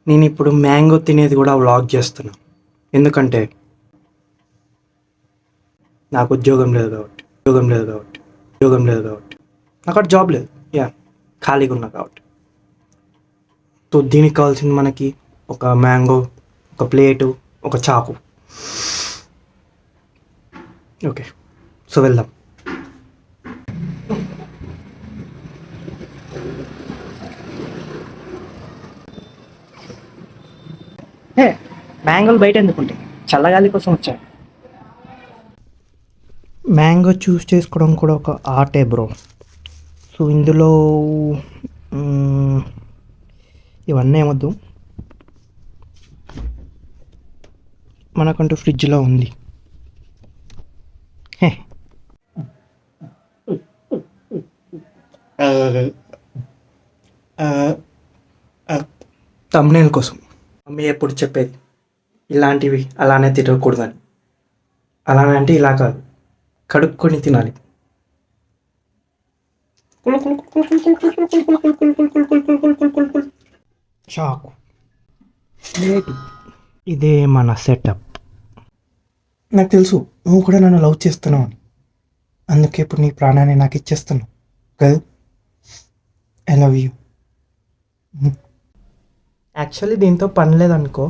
నేను ఇప్పుడు మ్యాంగో తినేది కూడా వ్లాగ్ చేస్తున్నా. ఎందుకంటే నాకు ఉద్యోగం లేదు కాబట్టి నాకు అక్కడ జాబ్ లేదు. యా, ఖాళీగా ఉన్నా కాబట్టి. సో దీనికి కావాల్సింది మనకి ఒక మ్యాంగో, ఒక ప్లేటు, ఒక చాకు. ఓకే, సో వెళ్దాం. మ్యాంగోలు బయట ఎందుకుంటాయి? చల్లగాలి కోసం వచ్చాను. మ్యాంగో చూస్ చేసుకోవడం కూడా ఒక ఆర్టే బ్రో. సో ఇందులో ఇవన్నీ ఏమొద్దు, మనకంటూ ఫ్రిడ్జ్లో ఉంది. తమ్నేల్ కోసం మమ్మీ ఎప్పుడు చెప్పేది ఇలాంటివి అలానే తినకూడదని. అలానే అంటే ఇలా కాదు, కడుక్కొని తినాలి. చాకు, ప్లేటు, ఇదే మన సెటప్. నాకు తెలుసు నువ్వు కూడా నన్ను లవ్ చేస్తున్నావు అని, అందుకే ఇప్పుడు నీ ప్రాణాన్ని నాకు ఇచ్చేస్తున్నావు కదా. I love you. యాక్చువల్లీ దీంతో పని లేదనుకో,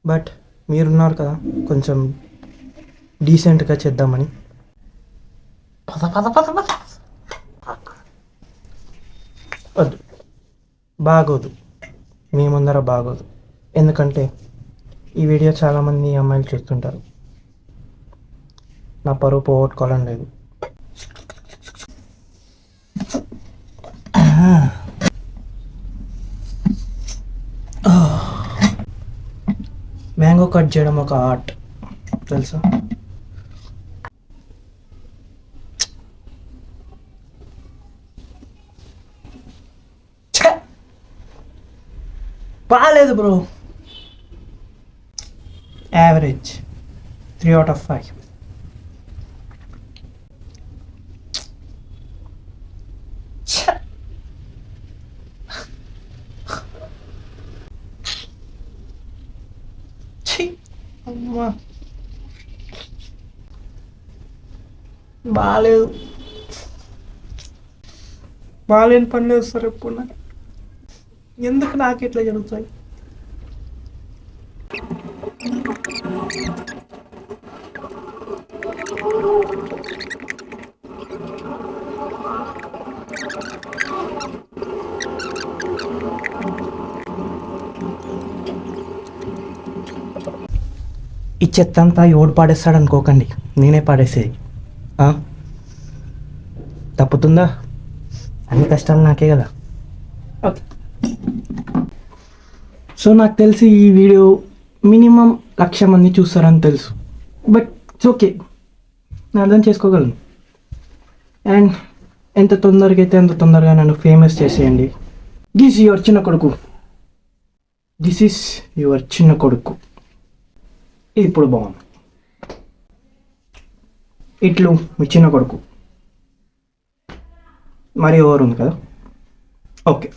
బట్ మీరున్నారు కదా కొంచెం డీసెంట్గా చేద్దామని. వద్దు, బాగోదు, మీ ముందర బాగోదు. ఎందుకంటే ఈ వీడియో చాలామంది అమ్మాయిలు చూస్తుంటారు. నా పరువు పోగొట్టుకోవాలని లేదు. మ్యాంగో కట్ చేయడం ఒక ఆర్ట్, తెలుసా? బాగాలేదు బ్రో, యావరేజ్ 3/5. అమ్మా బాగాలేదు, బాగాలేని పని లేదు సార్. ఎప్పుడు నాకు ఎందుకు నాకు ఇట్లా జరుగుతాయి? ఈ చెత్త అంతా ఎవడు పాడేస్తాడు అనుకోకండి, నేనే పాడేసేది. తప్పుతుందా? అన్ని కష్టాలు నాకే కదా. ఓకే, సో నాకు తెలిసి ఈ వీడియో మినిమం 1,00,000 మంది చూస్తారని తెలుసు, బట్ ఇట్స్ ఓకే, నేను అర్థం చేసుకోగలను. అండ్ ఎంత తొందరగా అయితే అంత తొందరగా నన్ను ఫేమస్ చేసేయండి. దిస్ యువర్ చిన్న కొడుకు, దిస్ ఈస్ యువర్ చిన్న కొడుకు. ఇది ఇప్పుడు బాగుంది. ఇట్లు మీ చిన్న కొడుకు. మరి ఓవర్ ఉంది కదా. ఓకే.